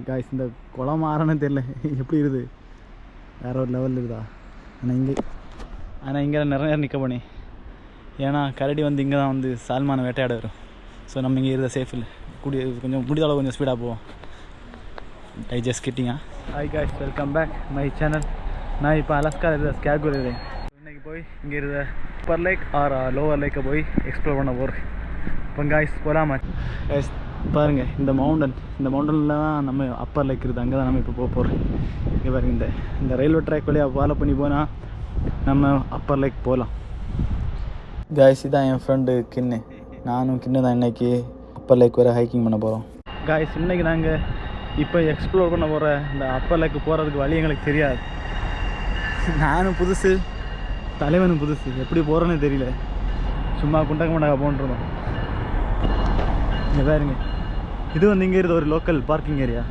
Guys இந்த குளம் மாறனே தெரியல எப்படி இருக்குது, வேறு ஒரு லெவலில் இருக்குதா. ஆனால் இங்கே நிறைய நேரம் நிற்க போனேன், ஏன்னா கரடி வந்து இங்கே தான் வந்து சால்மான வேட்டையாட வரும். ஸோ நம்ம இங்கே இருந்தால் சேஃப் இல்லை, கொஞ்சம் முடிஞ்ச அளவு கொஞ்சம் ஸ்பீடாக போவோம். I just kidding. Hi guys, welcome back my channel. நான் இப்போ அலாஸ்காவில் இருந்த ஸ்கேக்வே இருக்கேன். இன்றைக்கி போய் இங்கே இருந்த அப்பர் லேக் ஆர் லோவர் லேக்கை போய் எக்ஸ்ப்ளோர் பண்ண போகிறேன். இப்போ காய்ஸ் போகலாமா? காய்ஸ் பாருங்கள், இந்த மவுண்டனில் தான் நம்ம அப்பர் லேக் இருக்குது, அங்கே தான் நம்ம இப்போ போக போகிறோம். இங்கே பாருங்கள், இந்த ரயில்வே ட்ராக் வழியாக ஃபாலோ பண்ணி போனால் நம்ம அப்பர் லேக் போகலாம். காய்ஸ் இதான் என் ஃப்ரெண்டு கின்னு, நானும் கின்னு தான் இன்றைக்கி அப்பர் லேக் வரை ஹைக்கிங் பண்ண போகிறோம். காய்ஸ் இன்றைக்கி நாங்கள் இப்போ எக்ஸ்ப்ளோர் பண்ண போகிற இந்த அப்பர் லேக்கு போகிறதுக்கு வழி எங்களுக்கு தெரியாது. நானும் புதுசு, தலைவனும் புதுசு, எப்படி போகிறோன்னு தெரியல. சும்மா குண்டக்க மண்டக்க போன்ட்டுருந்தோம். இங்கே பாருங்க, இது வந்து இங்கே இருந்த ஒரு லோக்கல் பார்க்கிங் ஏரியா.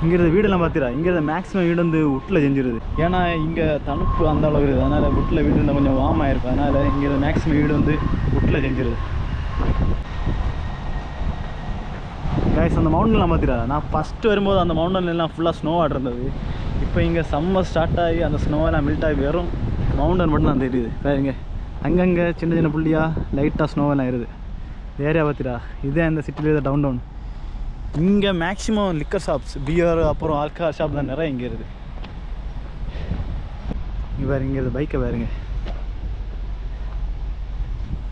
இங்கே இருந்த வீடெல்லாம் பார்த்துடா, இங்கே இருந்த மேக்ஸிமம் வீடு வந்து வீட்டில் செஞ்சிருது. ஏன்னா இங்கே தணுப்பு அந்த அளவு இருக்குது, அதனால் வீட்டில் வீடு இருந்தால் கொஞ்சம் வார்ம் ஆகிருக்கும். அதனால் இங்கே இருந்த மேக்ஸிமம் வீடு வந்து வீட்டில் செஞ்சிருது. கைஸ் அந்த மவுண்டன்லாம் பார்த்துடா, நான் ஃபஸ்ட்டு வரும்போது அந்த மவுண்டன்லாம் ஃபுல்லாக ஸ்னோவாக இருந்தது. இப்போ இங்கே சம்மர் ஸ்டார்ட் ஆகி அந்த ஸ்னோவெல்லாம் மெல்ட் ஆகி வெறும் மவுண்டன் மட்டும் தான் தெரியுது. பாருங்க, அங்கங்கே சின்ன சின்ன புள்ளியாக லைட்டாக ஸ்னோவெல்லாம் இருக்குது. ஏரியா பார்த்துடா, இதே இந்த சிட்டியில் இருந்த டவுன். இங்கே மேக்ஸிமம் லிக்கர் ஷாப்ஸ், பியர் அப்புறம் ஆல்கஹால் ஷாப் தான் நிறைய இங்கே இருக்குது. இங்கே பாருங்க, இங்கே இருந்த பைக்கை பாருங்க,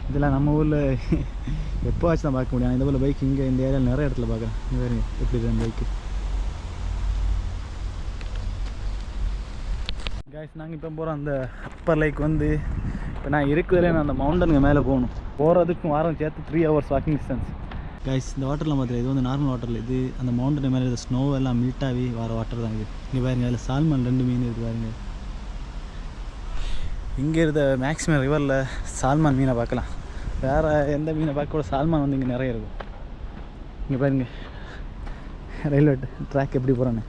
இதெல்லாம் நம்ம ஊரில் எப்போவாச்சும் தான் பார்க்க முடியும். இந்த போல் பைக் இங்கே இந்த ஏரியாவில் நிறைய இடத்துல பார்க்குறேன். இங்கே பாருங்க எப்படி இருக்குது அந்த பைக்கு. காய்ஸ் நாங்கள் இப்போ போகிறோம் அந்த அப்பர் லேக் வந்து. இப்போ நான் இருக்கிறதுலே நான் அந்த மவுண்டனுக்கு மேலே போகணும். போகிறதுக்கும் வாரம் சேர்த்து 3 hours வாக்கிங் டிஸ்டன்ஸ். கைஸ் இந்த வாட்டர்லாம் பார்த்துருது, இது வந்து நார்மல் வாட்டரில், இது அந்த மவுண்டன் மேலே இருந்த ஸ்னோ எல்லாம் மீட்டாகி வர வாட்டர் தான் இது. இங்கே பாருங்க, அதில் சால்மன் 2 மீன் இருக்குது பாருங்க. இங்கே இருந்த மேக்ஸிமம் ரிவரில் சால்மான் மீனை பார்க்கலாம், வேறு எந்த மீனை பார்க்க கூட சால்மான் வந்து இங்கே நிறைய இருக்கும். இங்கே பாருங்க ரயில்வே ட்ராக் எப்படி போகிறான்னு.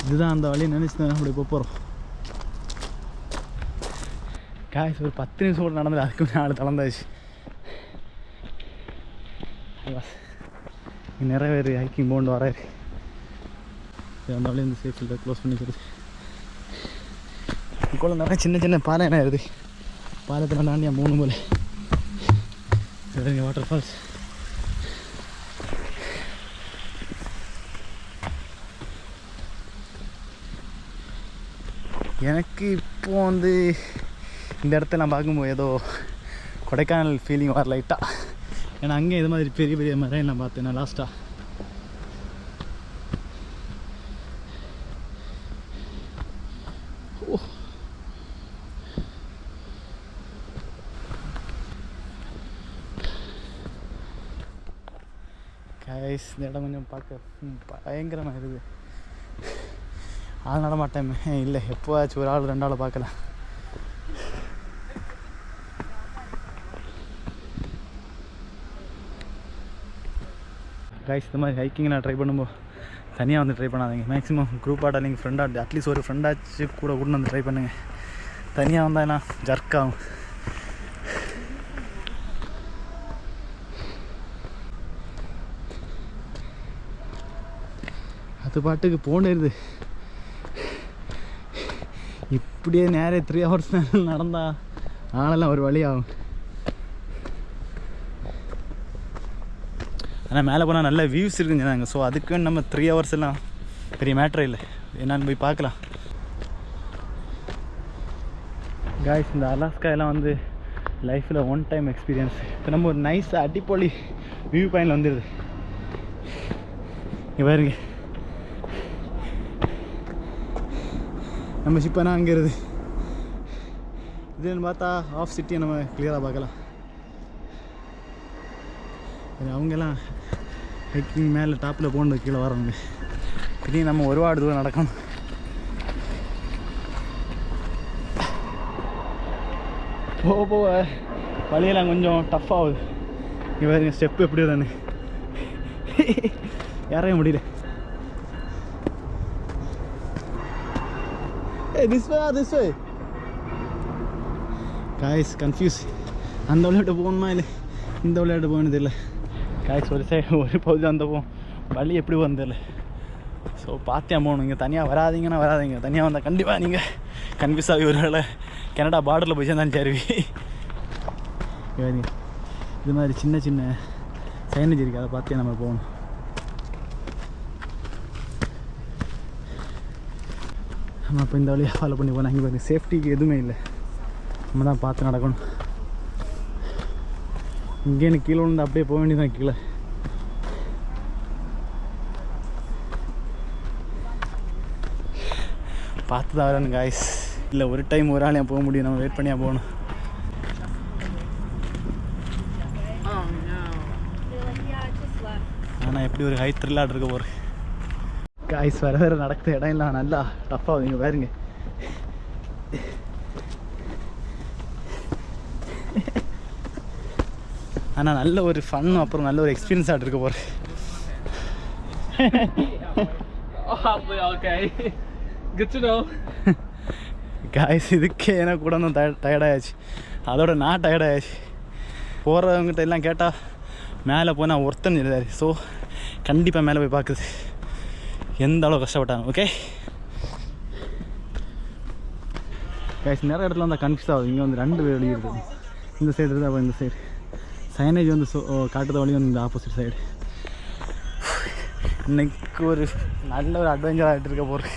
இதுதான் அந்த வழியை நினச்சி தான் அப்படி போகிறோம். காய்ஸ் ஒரு 10 நிமிஷம் கூட நடந்தது, அதுக்கு நாள் தளர்ந்தாச்சு. நிறைய பேர் ஹைக்கிங் போண்டு வராரு. அந்த வழியை இந்த சேஃப்டியில் க்ளோஸ் பண்ணிக்கிறது. இதுக்குள்ள நிறைய சின்ன சின்ன பாலை என்ன ஆயிடுது, பாலத்தில் தாண்டியா 3 போல வாட்டர் ஃபால்ஸ். எனக்கு இப்போ வந்து இந்த இடத்தெல்லாம் பார்க்கும்போது ஏதோ கொடைக்கானல் ஃபீலிங் வர லைட்டாக. ஏன்னா அங்கே இது மாதிரி பெரிய பெரிய மரம் நான் பார்த்தேன் நான் லாஸ்ட்டாக. ஓ கைஸ் இந்த இடம் கொஞ்சம் பார்க்க பயங்கரமாக இருக்குது. ஆள் நடமாட்டேன் இல்லை, எப்போவாச்சும் ஒரு ஆள் 2 ஆள் பார்க்கலாம். கைஸ் இந்த மாதிரி ஹைக்கிங்லாம் ட்ரை பண்ணும்போது தனியாக வந்து ட்ரை பண்ணாதீங்க. மேக்ஸிமம் குரூப்பாக நீங்கள் ஃப்ரெண்டாக அட்லீஸ்ட் ஒரு ஃப்ரெண்டாச்சு கூட வந்து ட்ரை பண்ணுங்கள். தனியாக வந்தால் என்ன ஜர்க் ஆகும். அது பாட்டுக்கு போனிருது. இப்படியே நேரே 3 hours நடந்தால் ஆனெல்லாம் ஒரு வழி ஆகும். ஆனால் மேலே போனால் நல்ல வியூஸ் இருக்குங்க நாங்கள். ஸோ அதுக்கு நம்ம 3 hours எல்லாம் பெரிய மேட்ரே இல்லை, என்னான்னு போய் பார்க்கலாம். காய்ஸ் இந்த அலாஸ்கா எல்லாம் வந்து லைஃப்பில் 1 time எக்ஸ்பீரியன்ஸ். இப்போ நம்ம ஒரு நைஸ் அடிப்பொலி வியூ பாயிண்டில் வந்துடுது. இங்கே பாருங்க, நம்ம ஷிப்பானா அங்கே இருக்குது. இதுன்னு பார்த்தா ஆஃப் சிட்டியை நம்ம கிளியராக பார்க்கலாம். அவங்கெல்லாம் ஹைக்கிங் மேலே டாப்பில் போனது கீழே வரவங்க. திடீர்னு நம்ம ஒருபாடு தூரம் நடக்கணும். போக போக வழியெல்லாம் கொஞ்சம் டஃப் ஆகுது. இங்கே பாருங்க ஸ்டெப்பு எப்படி தானே ஏறவே முடியல. This way or this way? Guys confuse, அந்த விளையாட்டு போகணுமா இல்லை இந்த விளையாட்டு போகணும்னு தெரியல. காய்ஸ் ஒரு பகுதி அந்த போகும், வழி எப்படி போகணும்னு தெரியல. ஸோ பார்த்தே போகணும். இங்கே தனியாக வராதிங்கன்னா வராதிங்க, தனியாக வந்தால் கண்டிப்பாக நீங்கள் கன்ஃபியூஸ் ஆகி ஒரு வேளை கனடா பார்டரில் போய் சேர்ந்தாலும் சரி. இது மாதிரி சின்ன சின்ன சைனேஜ் இருக்குது, அதை பார்த்தே நம்ம போகணும். நம்ம இப்போ இந்த வழியாக ஃபாலோ பண்ணி போனால் இங்கே பாருங்க சேஃப்டிக்கு எதுவுமே இல்லை, நம்ம தான் பார்த்து நடக்கணும். இங்கே எனக்கு கீழே விழுந்து அப்படியே போக வேண்டியதான். கீழே பார்த்து தான் வரணும் காய்ஸ், இல்லை ஒரு டைம் ஒரு ஆள் போக முடியும், நம்ம வெயிட் பண்ணியாக போகணும். ஆனால் எப்படி ஒரு ஹை த்ரில்லாக இருக்க போகிறேன் காய்ஸ். வர வேறு நடக்கிற இடம் இல்லை, நல்லா டஃப்பாகுது. இங்கே பாருங்க, ஆனால் நல்ல ஒரு ஃபன், அப்புறம் நல்ல ஒரு எக்ஸ்பீரியன்ஸ் ஆகிட்டு இருக்க போகிறேன். காய்ஸ் இதுக்கே எனக்கு கூட தான் டயர்டாகிடுச்சு, அதோட நான் டயர்டாகிடுச்சு. போகிறவங்ககிட்ட எல்லாம் கேட்டால் மேலே போனால் ஒருத்தன் எழுதாரு. ஸோ கண்டிப்பாக மேலே போய் பார்க்குது எந்த அளவு கஷ்டப்பட்டாங்க. ஓகே காய்ஸ், நிறைய இடத்துல வந்து கன்ஃபியூஸ் ஆகுது. இங்கே வந்து ரெண்டு வழி இருக்குது, இந்த சைடு இருக்குது, அப்புறம் இந்த சைடு சைனேஜ் வந்து காட்டுற வழி வந்து இந்த ஆப்போசிட் சைடு. இன்னைக்கு ஒரு நல்ல ஒரு அட்வென்ச்சர் ஆகிட்டு இருக்க போகிறேன்.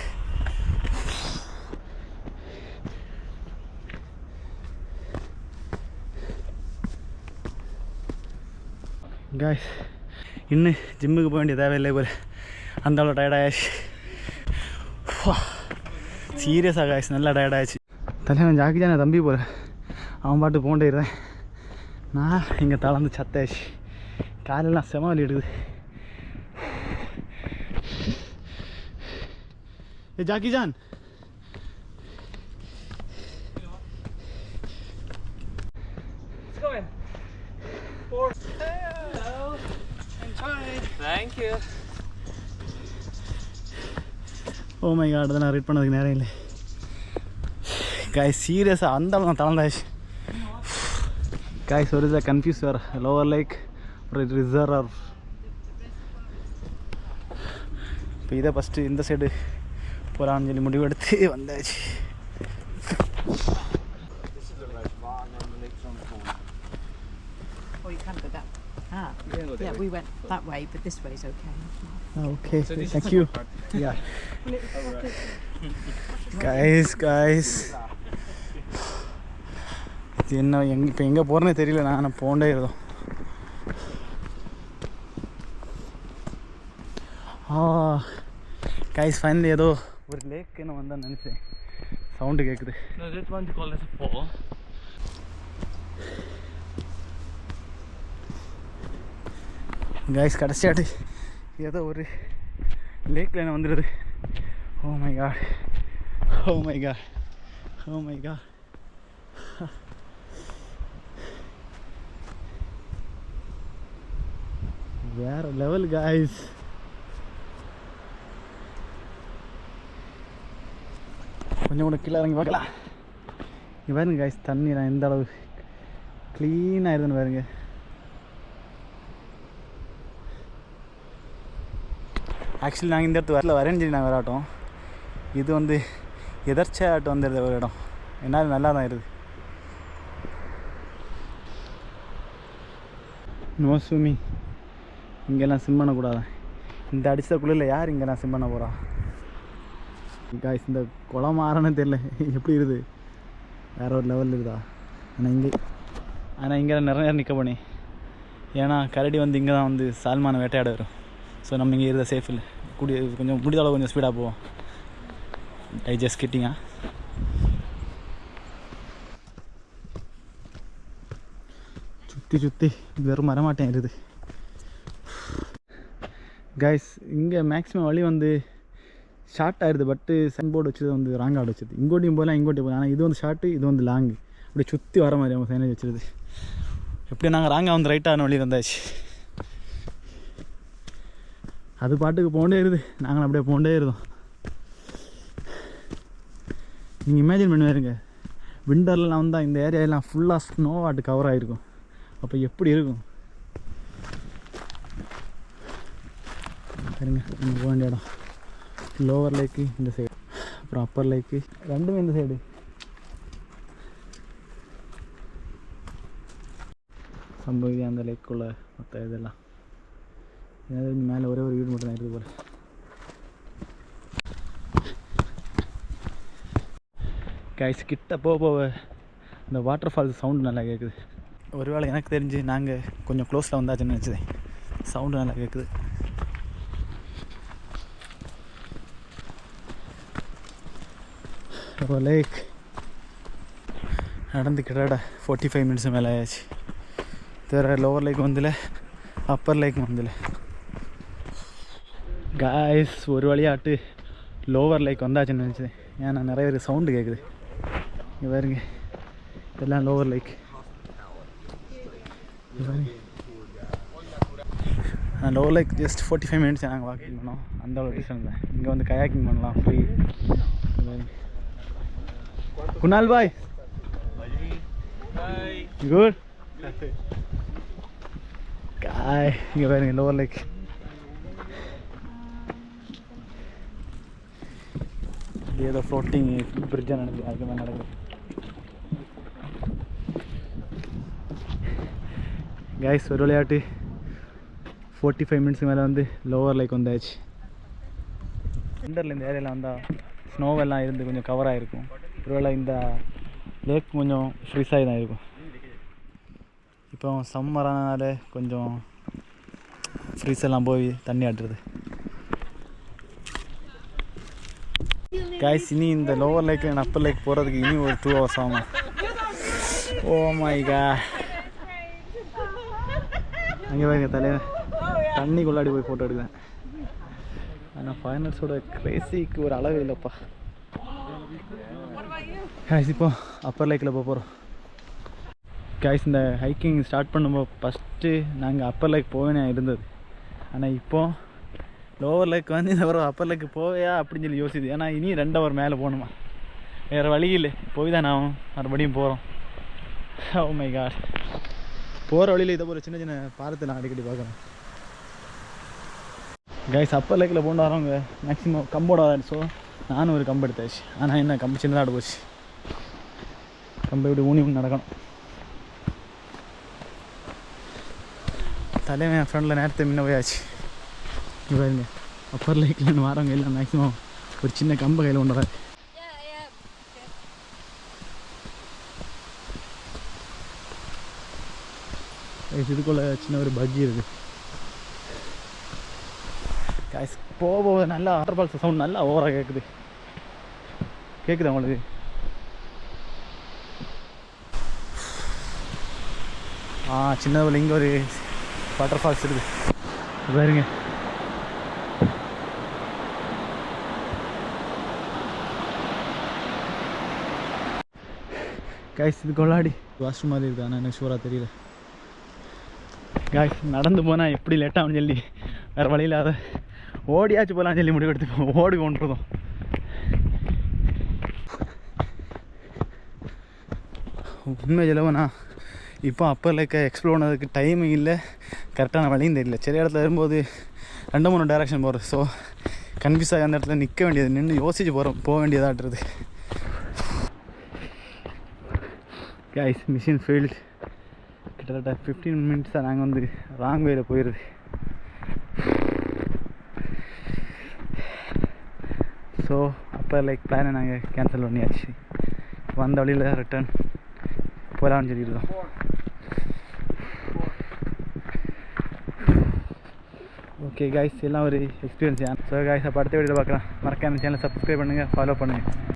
காய்ஸ் இன்னும் ஜிம்முக்கு போக வேண்டிய தேவையில்லை போல, அந்த அளவு டயர்டாகிடுச்சு. சீரியஸாக காய்ஸ் நல்லா டயர்டாகிடுச்சு. தலைவன் ஜாக்கிஜான தம்பி போல, அவன் பாட்டு போண்டேறேன். நான் இங்கே தளர்ந்து சத்தாச்சு, காலெல்லாம் செம வலி எடுக்குது. ஏ Jackie Chan, Thank you. Oh my god, அதை நான் ரீட் பண்ணதுக்கு நேரம் இல்லை காய்ஸ். சீரியஸாக அந்த அளவு நான் தளர்ந்தாச்சு காய்ஸ். ஒரு இதை கன்ஃபியூஸ் வேறு, லோவர் லேக் அப்புறம் ரிசர்வர். இப்போ இதை ஃபஸ்ட்டு இந்த சைடு போகலான்னு சொல்லி முடிவு எடுத்து வந்தாச்சு. Yeah, we went that way, but this way is okay. Okay, so thank you. Yeah. Guys. என்ன இப்போ எங்கே போகிறேன்னே தெரியல, நான் போண்டே இருந்தோம். கைஸ் ஃபைனலி ஏதோ ஒரு லேக் என்ன வந்தான்னு நினச்சேன், சவுண்டு கேட்குது. கைஸ் கடைசியாட்டு ஏதோ ஒரு லேக்கில் என்ன வந்துடுது. Oh my god, oh my god, oh my god. வேற லெவல் கைஸ். கொஞ்சம் கூட கீழே இறங்கி பார்க்கலாம். இங்கே பாருங்க கைஸ், தண்ணி நான் எந்த அளவு க்ளீனாக இருக்குதுன்னு பாருங்க. ஆக்சுவலி நாங்கள் இந்த இடத்துல வரேன்னு சொல்லி நாங்கள் வராட்டோம், இது வந்து எதர்ச்சியாட்டம் வந்துடுது ஒரு இடம். என்னால் நல்லா தான் இருக்குது. நோ ஸ்விம்மிங், இங்கெல்லாம் ஸ்விம் பண்ணக்கூடாது. இந்த அடிச்சதுக்குள்ளே யார் இங்கெல்லாம் ஸ்விம் பண்ண போகிறா காய்ஸ்? இந்த குளம் ஆறன்னு தெரியல, எப்படி இருக்குது, வேறு ஒரு லெவலில் இருக்குதா. ஆனால் இங்கே நிறைய நேரம் நிற்க போனேன், ஏன்னா கரடி வந்து இங்கே தான் வந்து சால்மான வேட்டையாட வரும். ஸோ நம்ம இங்கே இருந்தால் சேஃப் இல்லை, கொஞ்சம் முடிஞ்ச அளவு கொஞ்சம் ஸ்பீடாக போவோம். ஐ ஜஸ்ட் கிட்டிங்கா. சுற்றி வெறும் வரமாட்டேன் இருக்குது கைஸ். இங்கே மேக்ஸிமம் வழி வந்து ஷார்ட் ஆகிடுது, பட்டு சைன் போர்டு வச்சது வந்து ராங் ஆர்டு வச்சது. இங்கோட்டியும் போகலாம் இங்கோட்டியும் போகலாம், ஆனால் இது வந்து ஷார்ட்டு, இது வந்து லாங்கு, அப்படி சுற்றி வர மாதிரி அவங்க சைனேஜ் வச்சுருது. எப்படி நாங்கள் ராங்காக வந்து ரைட்டான வழி வந்தாச்சு. அது பாட்டுக்கு போண்டே இருக்குது, நாங்களும் அப்படியே போண்டே இருந்தோம். நீங்கள் இமேஜின் பண்ணி வருங்க, விண்டர்லாம் வந்தால் இந்த ஏரியாலாம் ஃபுல்லாக ஸ்னோவாட்டு கவர் ஆகிருக்கும். அப்போ எப்படி இருக்கும் சரிங்க. நம்ம போக வேண்டிய இடம் லோவர் லேக்கு இந்த சைடு, அப்புறம் அப்பர் லேக்கு ரெண்டுமே இந்த சைடு. சம்பவம் அந்த லேக்குள்ள மொத்த இதெல்லாம் ஏதாவது மேலே ஒரே ஒரு வீடு மட்டும் தான் இருக்குது போல. கைஸ் கிட்ட போக இந்த வாட்டர் ஃபால்ஸ் சவுண்டு நல்லா கேட்குது. ஒருவேளை எனக்கு தெரிஞ்சு நாங்கள் கொஞ்சம் க்ளோஸில் வந்தாச்சுன்னு நினச்சதேன். சவுண்டு நல்லா கேட்குது. லேக் நடந்து கிட்ட 45 மினிட்ஸ் மேலே ஆயாச்சு. வேறு லோவர் லேக் வந்தில்ல, அப்பர் லேக் வந்தில்ல. காய்ஸ் ஒரு வழியாட்டு லோவர் லேக் வந்தாச்சுன்னு நினச்சேன். ஏன்னா நிறைய பேர் சவுண்டு கேட்குது. இங்கே பாருங்க, இதெல்லாம் lower lake. Lower lake just 45 minutes நாங்கள் வாக்கிங் பண்ணோம். அந்த ஒரு டிஸ்டன்ஸ் தான். இங்கே வந்து கயாக்கிங் பண்ணலாம் ஃப்ரீ. குணால் பாய் குட் காய். இங்கே பாருங்க லோவர் லேக். ஏதோ ஃப்ளோட்டிங் பிரிட்ஜாக நடக்குது, அதுக்கு மேலே நடக்குது. கைஸ் ஒரு விளையாட்டு 45 மினிட்ஸ்க்கு மேலே வந்து லோவர் லேக் வந்தாச்சு. விண்டரில் இந்த ஏரியாவில் வந்தால் ஸ்னோவெல்லாம் இருந்து கொஞ்சம் கவர் ஆகிருக்கும். ஒருவேளை இந்த லேக் கொஞ்சம் ஃப்ரீஸாகி தான் இருக்கும். இப்போ சம்மரானால கொஞ்சம் ஃப்ரீஸ் எல்லாம் போய் தண்ணி ஆட்டுறது. கைஸ் இனி இந்த lower lake and upper lake போகிறதுக்கு இனி ஒரு 2 hours ஆகும். Oh my god. அங்கே பாருங்க தலைவர் தண்ணிக்குள்ளாடி போய் ஃபோட்டோ எடுக்கிறேன். ஆனால் ஃபைனல்ஸோட கிரேசிக்கு ஒரு அளவு இல்லைப்பா. கைஸ் இப்போ அப்பர் லேக்கில் போகிறோம். கைஸ் இந்த ஹைக்கிங் ஸ்டார்ட் பண்ணும்போது ஃபஸ்ட்டு நாங்கள் அப்பர் லேக் போவேனே இருந்தது. ஆனால் இப்போது லோவர் லேக் வந்து இந்த ஒரு அப்பர் லேக்கு போவையா அப்படின்னு சொல்லி யோசிது. ஏன்னா இனி 2 hour மேலே போகணுமா, வேறு வழி இல்லை. போய் தான் நான் மறுபடியும் போகிறோம். Oh my god. போகிற வழியில் இதை ஒரு சின்ன சின்ன பாரத்தை நான் அடிக்கடி பார்க்குறேன். கைஸ் அப்பர் லேக்கில் போண்டு வரவங்க மேக்ஸிமம் கம்போட வராது. ஸோ நானும் ஒரு கம்பு எடுத்தாச்சு. ஆனால் என்ன கம்பு சின்னதாக போச்சு. கம்பை இப்படி ஊனி நடக்கணும். தலைவன் என் ஃப்ரெண்டில் நேரத்தை முன்ன போயாச்சு. பாருங்க அப்பர் லேக்கில் வரவங்க எல்லாம் மேக்ஸிமம் ஒரு சின்ன கம்பை கையில் கொண்டு வராது. இதுக்குள்ள சின்ன ஒரு பக்கி இருக்குது. கைஸ் போக நல்லா வாட்டர் ஃபால்ஸ் சவுண்ட் நல்லா ஓவராக கேட்குது. கேட்குதா உங்களுக்கு? சின்னதில் இங்கே ஒரு வாட்டர் ஃபால்ஸ் இருக்குது பாருங்க. கைஸ் இது கொள்ளாடி வாஷ்ரூம் மாதிரி இருக்குது. ஆனால் எனக்கு ஷூராக தெரியல. கைஸ் நடந்து போனால் எப்படி லேட்டாகும்னு சொல்லி வேறு வழியில் அதை ஓடியாச்சு போகலான்னு சொல்லி முடிவு எடுத்துப்போம். ஓடி கொண்டுறதும் உண்மை சொல்லவனா இப்போ அப்பர் லேக்கை எக்ஸ்ப்ளோர் பண்ணதுக்கு டைமிங் இல்லை, கரெக்டான வழியும் தெரியல. சில இடத்துல வரும்போது 2-3 டைரக்ஷன் போகிறது. ஸோ கன்ஃபியூஸ் ஆகி அந்த இடத்துல நிற்க வேண்டியது, நின்று யோசிச்சு போக வேண்டியதாகிறது. கைஸ் மிஷின் ஃபீல்டு கிட்டத்தட்ட 15 மினிட்ஸாக நாங்கள் வந்து ராங் வேயில் போயிடுது. ஸோ அப்பர் லேக் பிளானை நாங்கள் கேன்சல் பண்ணியாச்சு. வந்த வழியில் ரிட்டர்ன் போகலான்னு சொல்லியிருந்தோம். ஓகே கைஸ் எல்லாம் ஒரு எக்ஸ்பீரியன்ஸ் தான். ஸோ கைஸ் அப்போ அடுத்த வீடியோவில் பார்க்கலாம். மறக்காம சேனலை சப்ஸ்கிரைப் பண்ணுங்கள், ஃபாலோ பண்ணுங்கள்.